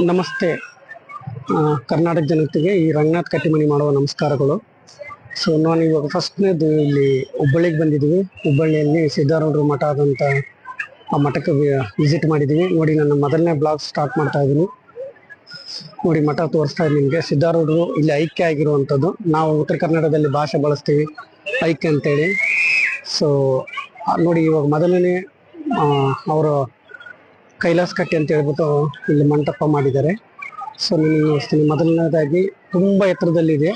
ನಮಸ್ತೆ ಕರ್ನಾಟಕ ಜನತೆಗೆ ಈ ರಂಗನಾಥ್ ಕಟ್ಟಿಮನಿ ಮಾಡುವ ನಮಸ್ಕಾರಗಳು. ಸೊ ನಾನು ಇವಾಗ ಫಸ್ಟ್ನೇದು ಇಲ್ಲಿ ಹುಬ್ಬಳ್ಳಿಗೆ ಬಂದಿದ್ದೀವಿ. ಹುಬ್ಬಳ್ಳಿಯಲ್ಲಿ ಸಿದ್ಧಾರೂಢರ ಮಠ ಆದಂಥ ಆ ಮಠಕ್ಕೆ ವಿಸಿಟ್ ಮಾಡಿದ್ದೀವಿ. ನೋಡಿ, ನನ್ನ ಮೊದಲನೇ ಬ್ಲಾಗ್ ಸ್ಟಾರ್ಟ್ ಮಾಡ್ತಾ ಇದ್ದೀನಿ. ನೋಡಿ, ಮಠ ತೋರಿಸ್ತಾ ಇದ್ದೀನಿ ನಿಮಗೆ. ಸಿದ್ಧಾರೂಢರು ಇಲ್ಲಿ ಐಕ್ಯ ಆಗಿರುವಂಥದ್ದು. ನಾವು ಉತ್ತರ ಕನ್ನಡದಲ್ಲಿ ಭಾಷೆ ಬಳಸ್ತೀವಿ ಐಕ್ಯ ಅಂತೇಳಿ. ಸೊ ನೋಡಿ, ಇವಾಗ ಮೊದಲನೇ ಅವರು ಕೈಲಾಸ ಕಟ್ಟಿ ಅಂತ ಹೇಳ್ಬಿಟ್ಟು ಇಲ್ಲಿ ಮಂಟಪ ಮಾಡಿದ್ದಾರೆ. ಸೊ ನಿಮಗೆ ಮೊದಲನೇದಾಗಿ ತುಂಬ ಎತ್ತರದಲ್ಲಿದೆ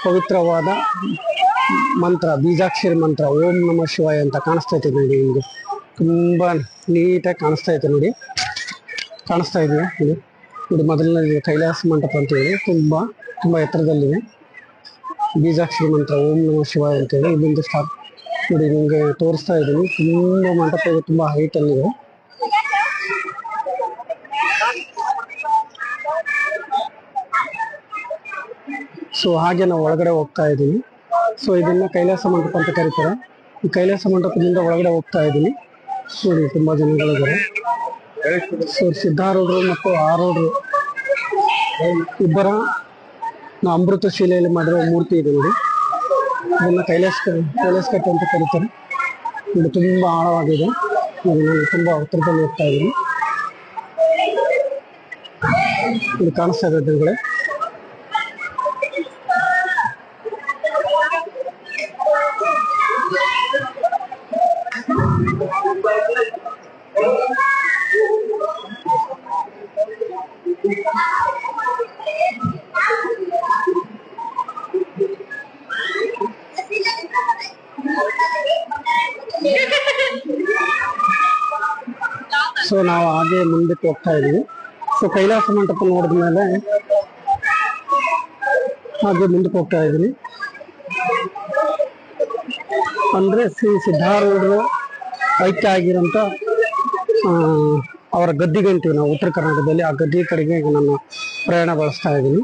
ಪವಿತ್ರವಾದ ಮಂತ್ರ, ಬೀಜಾಕ್ಷರಿ ಮಂತ್ರ ಓಂ ನಮಃ ಶಿವಾಯ ಅಂತ ಕಾಣಿಸ್ತೈತೆ ನೋಡಿ. ನಿಮಗೆ ತುಂಬ ನೀಟಾಗಿ ಕಾಣಿಸ್ತಾ ನೋಡಿ, ಕಾಣಿಸ್ತಾ ಇದೆಯಾ? ಇದು ಮೊದಲನೇ ಕೈಲಾಸ ಮಂಟಪ ಅಂತೇಳಿ ತುಂಬ ಎತ್ತರದಲ್ಲಿದೆ. ಬೀಜಾಕ್ಷರಿ ಮಂತ್ರ ಓಂ ನಮಃ ಶಿವಾಯ ಅಂತೇಳಿ ಇಲ್ಲಿಂದ ಸ್ಟಾರ್ಟ್ ನೋಡಿ ನಿಮಗೆ ತೋರಿಸ್ತಾ ಇದ್ದೀನಿ. ತುಂಬ ಮಂಟಪ ಇದೆ, ತುಂಬ ಹೈಟಲ್ಲಿದೆ. ಸೊ ಹಾಗೆ ನಾವು ಒಳಗಡೆ ಹೋಗ್ತಾ ಇದ್ದೀವಿ. ಸೊ ಇದನ್ನ ಕೈಲಾಸ ಮಂಟಪ ಅಂತ ಕರೀತಾರೆ. ಈ ಕೈಲಾಸ ಮಂಟಪದಿಂದ ಒಳಗಡೆ ಹೋಗ್ತಾ ಇದ್ದೀನಿ. ನೋಡಿ, ತುಂಬಾ ಜನಗಳಿದ್ದಾರೆ. ಸೊ ಸಿದ್ಧಾರೂಢರು ಮತ್ತು ಆರೂಢರು ಇಬ್ಬರ ಅಮೃತ ಶಿಲೆಯಲ್ಲಿ ಮಾಡಿರೋ ಮೂರ್ತಿ ಇದೆ ನೋಡಿ. ಇದನ್ನ ಕೈಲಾಸ ಕಟ್ಟಿ ಅಂತ ಕರೀತಾರೆ. ಇದು ತುಂಬಾ ಆಳವಾಗಿದೆ. ನಾನು ತುಂಬಾ ಹತ್ತಿರದಲ್ಲಿ ಹೋಗ್ತಾ ಇದ್ದೀನಿ. ಇದು ಕಾಣಿಸ್ತಾ ಇದೆ ಜನಗಳೇ. ಸೊ ನಾವು ಹಾಗೆ ಮುಂದಕ್ಕೆ ಹೋಗ್ತಾ ಇದೀವಿ. ಸೊ ಕೈಲಾಸ ಮಂಟಪ ನೋಡಿದ್ಮೇಲೆ ಹಾಗೆ ಮುಂದಕ್ಕೆ ಹೋಗ್ತಾ ಇದ್ದೀನಿ. ಅಂದ್ರೆ ಶ್ರೀ ಸಿದ್ಧಾರೂಢರು ಐಕ್ಯ ಆಗಿರೋಂಥ ಅವರ ಗದ್ದಿಗೆ ಅಂತೀವಿ ನಾವು ಉತ್ತರ ಕರ್ನಾಟಕದಲ್ಲಿ. ಆ ಗದ್ದಿಗೆ ಕಡೆಗೆ ನಾನು ಪ್ರಯಾಣ ಬಳಸ್ತಾ ಇದ್ದೀನಿ.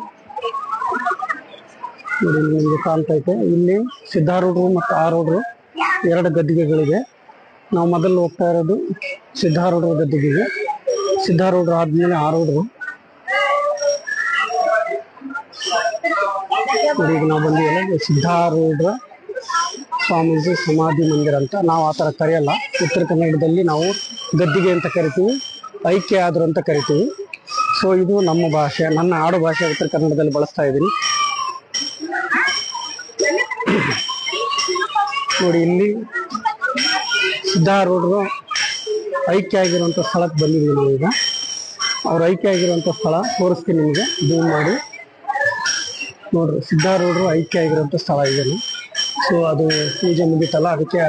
ನೋಡಿ, ನಿಮಗೆ ಕಾಣ್ತೈತೆ ಇಲ್ಲಿ ಸಿದ್ಧಾರೂಢರು ಮತ್ತು ಆರೂಢರು ಎರಡು ಗದ್ದಿಗೆಗಳಿವೆ. ನಾವು ಮೊದಲು ಹೋಗ್ತಾ ಇರೋದು ಸಿದ್ಧಾರೂಢರ ಗದ್ದಿಗೆಗೆ. ಸಿದ್ಧಾರೂಢರು ಆದ್ಮೇಲೆ ಆರೂಢರು. ನೋಡಿ, ಈಗ ನಾವು ಬಂದಿವಲ್ಲ ಸಿದ್ಧಾರೂಢರ ಸ್ವಾಮೀಜಿ ಸಮಾಧಿ ಮಂದಿರ ಅಂತ. ನಾವು ಆ ಥರ ಕರೆಯಲ್ಲ. ಉತ್ತರ ಕನ್ನಡದಲ್ಲಿ ನಾವು ಗದ್ದಿಗೆ ಅಂತ ಕರಿತೀವಿ, ಐಕ್ಯ ಆದ್ರು ಅಂತ ಕರಿತೀವಿ. ಸೊ ಇದು ನಮ್ಮ ಭಾಷೆ, ನನ್ನ ಆಡು ಭಾಷೆ ಉತ್ತರ ಕನ್ನಡದಲ್ಲಿ ಬಳಸ್ತಾ ಇದ್ದೀನಿ. ನೋಡಿ, ಇಲ್ಲಿ ಸಿದ್ಧಾರೂಢರು ಐಕ್ಯ ಆಗಿರುವಂಥ ಸ್ಥಳಕ್ಕೆ ಬಂದಿದ್ದೀವಿ ನಾವೀಗ. ಅವ್ರು ಐಕ್ಯ ಆಗಿರುವಂಥ ಸ್ಥಳ ತೋರಿಸ್ತೀನಿ ನಿಮಗೆ, ಜೂಮ್ ಮಾಡಿ ನೋಡ್ರಿ. ಸಿದ್ಧಾರೂಢರು ಐಕ್ಯ ಆಗಿರುವಂಥ ಸ್ಥಳ ಇದನ್ನು. ಸೊ ಅದು ಪೂಜೆ ಮುಗಿತಲ್ಲ, ಅದಕ್ಕೆ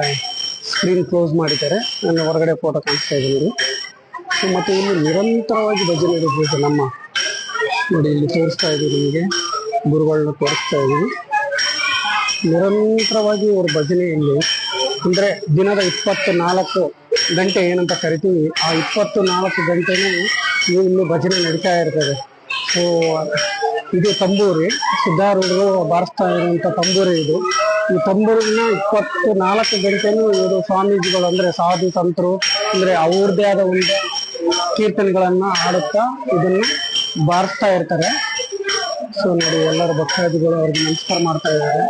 ಸ್ಕ್ರೀನ್ ಕ್ಲೋಸ್ ಮಾಡಿದ್ದಾರೆ. ನನ್ನ ಹೊರಗಡೆ ಫೋಟೋ ಕಾಣಿಸ್ತಾ ಇದೆ ನೋಡಿ. ಸೊ ಮತ್ತು ಇಲ್ಲಿ ನಿರಂತರವಾಗಿ ಭಜನೆ ಇರುತ್ತೆ ನಮ್ಮ. ನೋಡಿ, ಇಲ್ಲಿ ತೋರಿಸ್ತಾ ಇದ್ದೀವಿ ನಿಮಗೆ, ಗುರುಗಳನ್ನ ತೋರಿಸ್ತಾ ಇದ್ದೀವಿ. ನಿರಂತರವಾಗಿ ಅವ್ರ ಭಜನೆ ಇಲ್ಲಿ ಅಂದರೆ ದಿನದ 24 ಗಂಟೆ ಏನಂತ ಕರಿತೀವಿ, ಆ 24 ಗಂಟೆನೂ ಇಲ್ಲಿ ಭಜನೆ ನಡೀತಾ ಇರ್ತದೆ. ಸೊ ಇದು ತಂಬೂರಿ, ಸಿದ್ಧಾರೂಢರು ಬಾರಿಸ್ತಾ ಇರುವಂಥ ತಂಬೂರಿ ಇದು. ಈ ತಂಬೂರಿನ 24 ಗಂಟೆನೂ ಇವರು ಸ್ವಾಮೀಜಿಗಳು ಅಂದರೆ ಸಾಧು ಸಂತರು ಅಂದರೆ ಅವ್ರದ್ದೇ ಆದ ಒಂದು ಕೀರ್ತನೆಗಳನ್ನ ಹಾಡುತ್ತಾ ಇದನ್ನು ಬಾರಿಸ್ತಾ ಇರ್ತಾರೆ. ಸೊ ನೋಡಿ, ಎಲ್ಲರ ಭಕ್ತಾದಿಗಳು ಅವ್ರಿಗೆ ನಮಸ್ಕಾರ ಮಾಡ್ತಾ ಇದ್ದಾರೆ.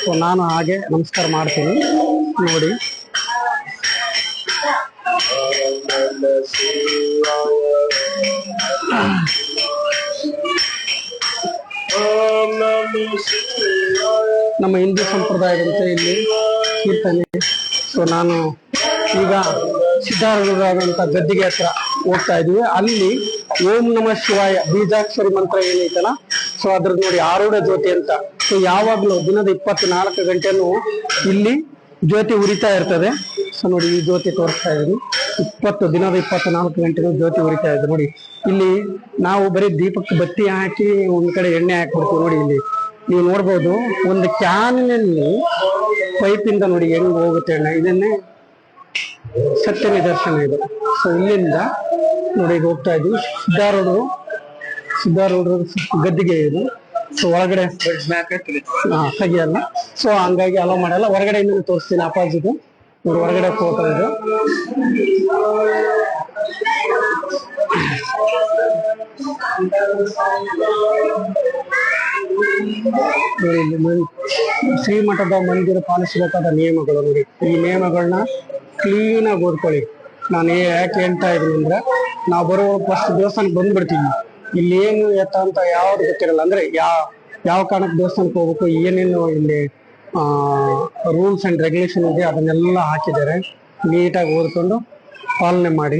ಸೊ ನಾನು ಹಾಗೆ ನಮಸ್ಕಾರ ಮಾಡ್ತೀನಿ ನೋಡಿ. ನಮ್ಮ ಹಿಂದೂ ಸಂಪ್ರದಾಯದಂತೆ ಇಲ್ಲಿ ಕೀರ್ತನೆ. ಸೊ ನಾನು ಈಗ ಸಿದ್ಧಾರೂಢರಾದಂಥ ಗದ್ದಿಗೆ ಹತ್ರ ಹೋಗ್ತಾ ಇದೀವಿ. ಅಲ್ಲಿ ಓಂ ನಮಃ ಶಿವಾಯ ಬೀಜಾಕ್ಷರಿ ಮಂತ್ರ ಏನೈತಲ್ಲ, ಸೊ ಅದ್ರದ್ದು ನೋಡಿ ಆರೂಢ ಜ್ಯೋತಿ ಅಂತ. ಸೊ ಯಾವಾಗ್ಲೂ ದಿನದ 24 ಗಂಟೆನೂ ಇಲ್ಲಿ ಜ್ಯೋತಿ ಉರಿತಾ ಇರ್ತದೆ. ಸೊ ನೋಡಿ, ಈ ಜ್ಯೋತಿ ತೋರಿಸ್ತಾ ಇದ್ದೀನಿ. ದಿನದ 24 ಗಂಟೆನೂ ಜ್ಯೋತಿ ಉರಿತಾ ಇದೆ ನೋಡಿ. ಇಲ್ಲಿ ನಾವು ಬರೀ ದೀಪಕ್ಕೆ ಬತ್ತಿ ಹಾಕಿ ಒಂದ್ ಕಡೆ ಎಣ್ಣೆ ಹಾಕ್ಬಿಡ್ತೀವಿ ನೋಡಿ. ಇಲ್ಲಿ ನೀವು ನೋಡ್ಬೋದು, ಒಂದು ಕ್ಯಾನಿನಲ್ಲಿ ಪೈಪಿಂದ ನೋಡಿ ಹೆಂಗ್ ಹೋಗುತ್ತೆ ಎಣ್ಣೆ. ಇದನ್ನೇ ಸತ್ಯ ನಿದರ್ಶನ ಇದು. ಸೊ ಇಲ್ಲಿಂದ ನೋಡಿ ಈಗ ಹೋಗ್ತಾ ಇದ್ವಿ. ಸಿದ್ಧಾರೂಢರು ಗದ್ದಿಗೆ ಇದು. ಸೊ ಒಳಗಡೆ ತೆಗಿಯಲ್ಲ, ಸೊ ಹಂಗಾಗಿ ಅಲೋ ಮಾಡಲ್ಲ. ಹೊರಗಡೆಯಿಂದ ತೋರಿಸ್ತೀನಿ ಅಪಾಜಿಟ್. ನೋಡಿ ಹೊರಗಡೆ ಫೋಟೋ ಇದು. ಶ್ರೀಮಠದ ಮಂದಿರ ಪಾಲಿಸಬೇಕಾದ ನಿಯಮಗಳು ನೋಡಿ. ಈ ನಿಯಮಗಳನ್ನ ಕ್ಲೀನ್ ಆಗಿ ಓದ್ಕೊಳ್ಳಿ. ನಾನು ಯಾಕೆ ಹೇಳ್ತಾ ಇದೀನಿ ಅಂದ್ರೆ, ನಾವು ಬರೋ ಫಸ್ಟ್ ದೇವಸ್ಥಾನಕ್ಕೆ ಬಂದ್ಬಿಡ್ತೀವಿ, ಇಲ್ಲಿ ಏನು ಎತ್ತ ಅಂತ ಯಾವ್ದು ಗೊತ್ತಿರಲ್ಲ. ಅಂದ್ರೆ ಯಾವ ಕಾರಣಕ್ಕೆ ದೇವಸ್ಥಾನಕ್ಕೆ ಹೋಗ್ಬೇಕು, ಏನೇನು ಇಲ್ಲಿ ರೂಲ್ಸ್ ಅಂಡ್ ರೆಗ್ಯುಲೇಷನ್ ಇದೆ ಅದನ್ನೆಲ್ಲ ಹಾಕಿದ್ದಾರೆ. ನೀಟಾಗಿ ಓದ್ಕೊಂಡು ಪಾಲನೆ ಮಾಡಿ.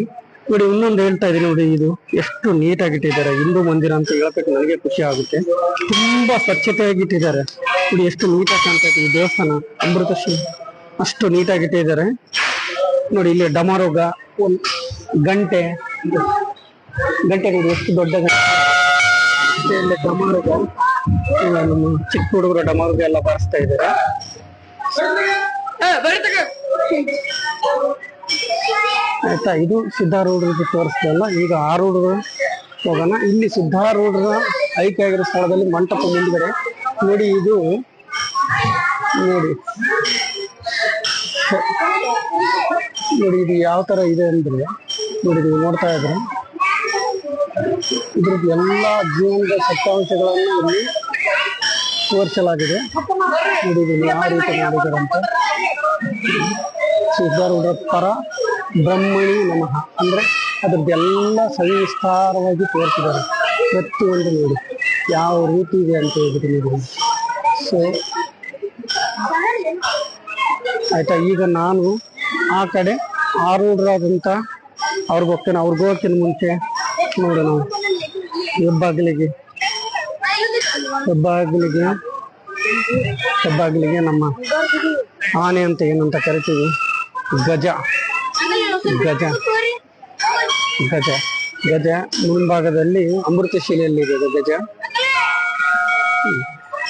ನೋಡಿ ಇನ್ನೊಂದು ಹೇಳ್ತಾ ಇದೀನಿ ನೋಡಿ, ಇದು ಎಷ್ಟು ನೀಟಾಗಿ ಇಟ್ಟಿದ್ದಾರೆ. ಹಿಂದೂ ಮಂದಿರ ಅಂತ ಹೇಳ್ಬೇಕು, ನನಗೆ ಖುಷಿ ಆಗುತ್ತೆ. ತುಂಬಾ ಸ್ವಚ್ಛತೆಯಾಗಿ ಇಟ್ಟಿದ್ದಾರೆ ನೋಡಿ. ಎಷ್ಟು ನೀಟಾಗಿ ಕಾಣ್ತಾ ಇದೆ ಈ ದೇವಸ್ಥಾನ. ಅಮೃತಶ್ರೀ ಅಷ್ಟು ನೀಟಾಗಿ ಇಟ್ಟಿದ್ದಾರೆ ನೋಡಿ. ಇಲ್ಲಿ ಡಮರುಗ, ಗಂಟೆ ನೋಡಿ ಎಷ್ಟು ದೊಡ್ಡ ಗಂಟೆ. ಇಲ್ಲಿ ಡಮರುಗ, ನಮ್ಮ ಚಿಕ್ಕ ಹುಡುಗರು ಡಮರುಗ ಎಲ್ಲ ಬಾರಿಸ್ತಾ ಇದ್ದಾರೆ. ಆಯ್ತಾ, ಇದು ಸಿದ್ಧಾರೂಢರಿಗೆ ತೋರಿಸ್ತಲ್ಲ. ಈಗ ಆರೂಢರು ಹೋಗೋಣ. ಇಲ್ಲಿ ಸಿದ್ಧಾರೂಢರ ಐಕ್ಯ ಆಗಿರೋ ಸ್ಥಳದಲ್ಲಿ ಮಂಟಪ ಮುಂದ್ಗಡೆ ನೋಡಿ. ಇದು ನೋಡಿ ಇದು ಯಾವ ತರ ಇದೆ ಅಂದ್ರೆ ನೋಡಿ, ನೀವು ನೋಡ್ತಾ ಇದ್ರೆ ಇದ್ರದ್ದು ಎಲ್ಲಾ ಜೀವನದ ಸತ್ಯಾಂಶಗಳನ್ನು ಇಲ್ಲಿ ತೋರಿಸಲಾಗಿದೆ ನೋಡಿ. ಇದನ್ನು ಯಾವ ರೀತಿ ಮಾಡಿದ್ದಾರೆ ಅಂತ. ಸಿದ್ಧಾರೂಢರ ಪರ ಬ್ರಹ್ಮಣಿ ನಮಃ ಅಂದ್ರೆ ಅದ್ರದ್ದೆಲ್ಲ ಸವಿಸ್ತಾರವಾಗಿ ತೋರಿಸಿದ್ದಾರೆ. ಪ್ರತಿಯೊಂದು ನೋಡಿ ಯಾವ ರೀತಿ ಇದೆ ಅಂತ ಹೇಳ್ಬಿಟ್ಟು ನೋಡಿ. ಸೊ ಆಯ್ತಾ, ಈಗ ನಾನು ಆ ಕಡೆ ಆರೂಢರಾದಂತ ಅವ್ರಿಗೆ ಹೋಗ್ತೇನೆ. ಅವ್ರಿಗೆ ಹೋಗ್ತೀನಿ ಮುಂಚೆ ನೋಡಿ, ನಾವು ಹೆಬ್ಬಾಗಿಲಿಗೆ ನಮ್ಮ ಆನೆ ಅಂತ ಏನಂತ ಕರಿತೀವಿ, ಗಜ ಮುಂಭಾಗದಲ್ಲಿ ಅಮೃತ ಶಿಲೆಯಲ್ಲಿದೆ ಗಜ.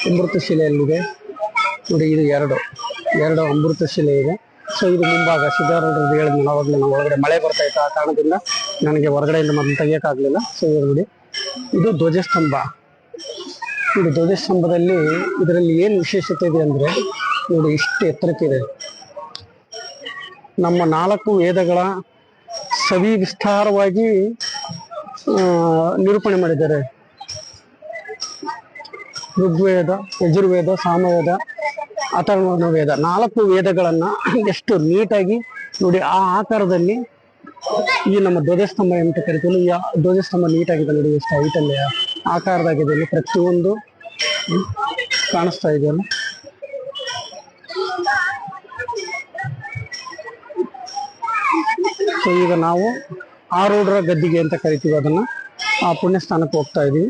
ಅಮೃತ ಶಿಲೆಯಲ್ಲಿದೆ ನೋಡಿ. ಇದು ಎರಡು ಅಮೃತ ಶಿಲೆ ಇದೆ. ಸೊ ಇದು ಮುಂಭಾಗ. ಸಿದ್ಧಾರೂಢರದ್ದು ಹೇಳಿದ್ಮೇಲೆ ಅವಾಗಲೇ ನಾವು ಒಳಗಡೆ ಮಳೆ ಬರ್ತಾ ಇತ್ತು, ಆ ಕಾರಣದಿಂದ ನನಗೆ ಹೊರಗಡೆಯಿಂದ ಮೊದಲು ತೆಗಿಯೋಕ್ಕಾಗಲಿಲ್ಲ. ಸೊ ನೋಡಿ, ಇದು ಧ್ವಜಸ್ತಂಭ. ಇದು ಧ್ವಜಸ್ತಂಭದಲ್ಲಿ ಇದರಲ್ಲಿ ಏನು ವಿಶೇಷತೆ ಇದೆ ಅಂದ್ರೆ ನೋಡಿ, ಇಷ್ಟು ಎತ್ತರಕ್ಕಿದೆ. ನಮ್ಮ 4 ವೇದಗಳ ವಿಸ್ತಾರವಾಗಿ ನಿರೂಪಣೆ ಮಾಡಿದ್ದಾರೆ. ಋಗ್ವೇದ, ಯಜುರ್ವೇದ, ಸಾಮವೇದ, ಅಥರ್ವಣ ವೇದ, 4 ವೇದಗಳನ್ನ ಎಷ್ಟು ನೀಟಾಗಿ ನೋಡಿ ಆ ಆಕಾರದಲ್ಲಿ ಈ ನಮ್ಮ ಧ್ವಜಸ್ತಂಭ ಅಂತ ಕರಿತೀವಿ. ಈ ಧ್ವಜಸ್ತಂಭ ನೀಟಾಗಿದೆ ನೋಡಿ, ಎಷ್ಟು ಹೈಟಲ್ಲಿ ಆಕಾರದಾಗಿದೆ. ಇಲ್ಲಿ ಪ್ರತಿಯೊಂದು ಕಾಣಿಸ್ತಾ ಇದೆಯಲ್ಲ. ಸೊ ಈಗ ನಾವು ಆರೂಢರ ಗದ್ದಿಗೆ ಅಂತ ಕರಿತೀವಿ ಅದನ್ನ, ಆ ಪುಣ್ಯಸ್ಥಾನಕ್ಕೆ ಹೋಗ್ತಾ ಇದೀವಿ.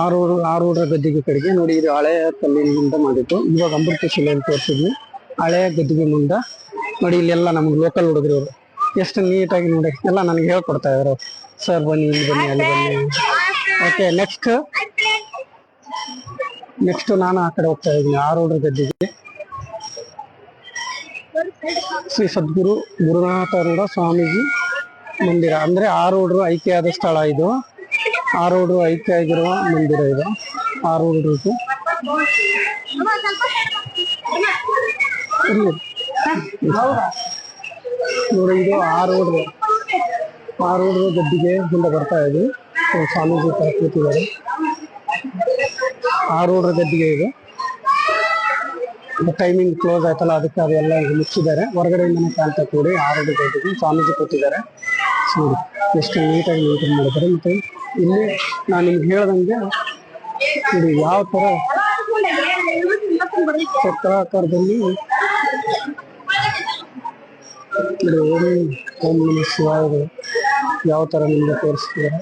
ಆರೂಢರ ಗದ್ದಿಗೆ ಕಡೆಗೆ ನೋಡಿ. ಇದು ಹಳೆಯ ಕಲ್ಲಿನಿಂದ ಮಾಡಿದ್ದು. ಇವಾಗ ಅಮೃತ ಶಿಲೆಯಲ್ಲಿ ತೋರಿಸಿದ್ವಿ. ಹಳೆಯ ಗದ್ದಿಗೆ ಮುಂದೆ ನೋಡಿ, ಇಲ್ಲೆಲ್ಲ ನಮ್ಗೆ ಲೋಕಲ್ ಹುಡುಗರು ಎಷ್ಟು ನೀಟಾಗಿ ನೋಡಿ ಎಲ್ಲ ನನಗೆ ಹೇಳ್ಕೊಡ್ತಾ ಇದ್ರು. ಸರ್ ಬನ್ನಿ, ಇಲ್ಲಿ ಬನ್ನಿ, ಅಲ್ಲಿ ಬನ್ನಿ. ಓಕೆ, ನೆಕ್ಸ್ಟ್ ನಾನು ಆ ಕಡೆ ಹೋಗ್ತಾ ಇದ್ದೀನಿ, ಆರೂಢರ ಗದ್ದಿಗೆ. ಶ್ರೀ ಸದ್ಗುರು ಗುರುನಾಥರೂಢ ಸ್ವಾಮೀಜಿ ಮಂದಿರ ಅಂದ್ರೆ ಆರೂಢರು ಐಕ್ಯ ಆದ ಸ್ಥಳ ಇದು. ಆರೂಢರು ಐಕ್ಯ ಆಗಿರುವ ಮಂದಿರ ಇದು ಆರೂಢರು. ನೋಡಿ, ಇದು ಆರೂಢರು ಗದ್ದಿಗೆ ಮುಂದೆ ಬರ್ತಾ ಇದೆ. ಸ್ವಾಮೀಜಿ ಕೂತಿದ್ದಾರೆ. ಆರೂಢರ ಗದ್ದಿಗೆ ಇದು. ಟೈಮಿಂಗ್ ಕ್ಲೋಸ್ ಆಯ್ತಲ್ಲ, ಅದಕ್ಕೆ ಅದೆಲ್ಲ ಮುಚ್ಚಿದ್ದಾರೆ. ಹೊರಗಡೆಯಿಂದನೇ ಕಾಣ್ತಾ ಕೂಡಿ ಆರೂಢರ ಗದ್ದಿಗೆ ಸ್ವಾಮೀಜಿ ಕೂತಿದ್ದಾರೆ. ನೋಡಿ ಎಷ್ಟು ನೀಟಾಗಿ ಮೇಂಟೈನ್ ಮಾಡಿದ್ದಾರೆ. ಮತ್ತೆ ಇಲ್ಲಿ ನಾನು ನಿಮ್ಗೆ ಹೇಳ್ದಂಗೆ ನೋಡಿ ಯಾವ ತರ ಚಕ್ರಾಕಾರದಲ್ಲಿ ಓಂ ನಮಃ ಶಿವಾಯ ಯಾವ ತರ ನಿಮ್ಗೆ ತೋರಿಸ್ತಿದ್ದಾರೆ.